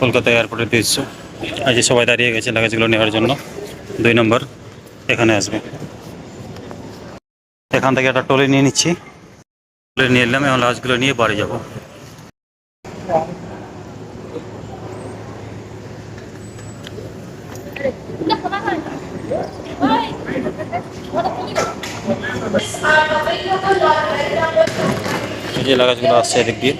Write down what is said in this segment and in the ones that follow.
কলকাতা এয়ারপোর্টের দৃশ্য। আজ সবাই দাঁড়িয়ে গেছে লাগেজগুলো নেওয়ার জন্য। 2 নম্বর এখানে আসবে। এখান থেকে একটা ট্রলি নিয়ে নিচ্ছি, ট্রলি নিয়ে এলাম, এবং লাগেজগুলো নিয়ে বাড়ি যাব। এই যে লাগেজগুলো আসছে এদিক দিয়ে।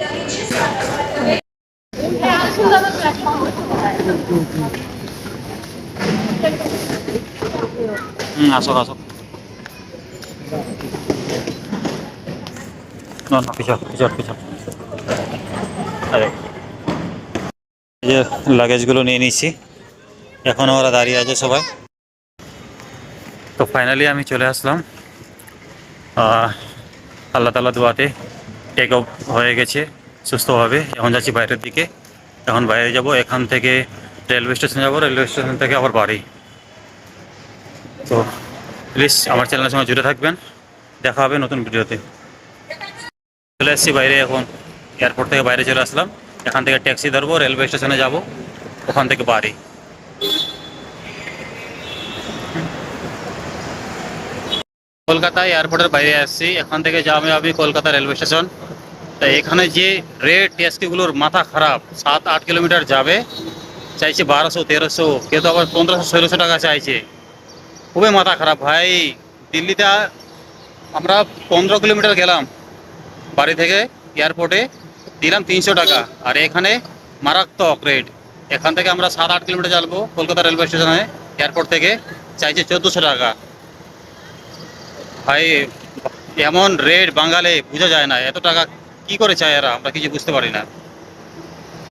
আসো আসো, না না, পিছন পিছন পিছন। আরে, এই যে লাগেজগুলো নিয়ে নিচ্ছি, এখনও ওরা দাঁড়িয়ে আছে সবাই। তো ফাইনালি আমি চলে আসলাম। আল্লাহ তাআলা দোয়াতে টেক অফ হয়ে গেছে সুস্থভাবে। এখন যাচ্ছি বাইরের দিকে। এখন বাইরে যাব, এখান থেকে রেলওয়ে স্টেশন যাব, রেলওয়ে স্টেশন থেকে আবার বাড়ি। তো প্লিজ আমার চ্যানেলের সঙ্গে জুড়ে থাকবেন। দেখা হবে নতুন ভিডিওতে। চলে এসেছি বাইরে, এখন এয়ারপোর্ট থেকে বাইরে চলে আসলাম। এখান থেকে ট্যাক্সি ধরবো, রেলওয়ে স্টেশনে যাব, ওখান থেকে বাড়ি। কলকাতা এয়ারপোর্টের বাইরে আসছি, এখান থেকে যাবে আমি কলকাতা রেলওয়ে স্টেশন। তাই এখানে যে রেট ট্যাক্সিগুলোর মাথা খারাপ, 7-8 কিলোমিটার যাবে, চাইছে 1200-1300, কেউ তো আবার 1500-1600 টাকা চাইছে। খুবই মাথা খারাপ ভাই। দিল্লিতে আমরা 15 কিলোমিটার গেলাম বাড়ি থেকে এয়ারপোর্টে, দিলাম 300 টাকা, আর এখানে মারাত্মক রেট। এখান থেকে আমরা 7-8 কিলোমিটার যাবো কলকাতা রেলওয়ে স্টেশনে, এয়ারপোর্ট থেকে চাইছে 1400 টাকা। ভাই, এমন রেট বাঙালি বোঝা যায় না, এত টাকা কি করে চায় এরা, আমরা কিছু বুঝতে পারি না।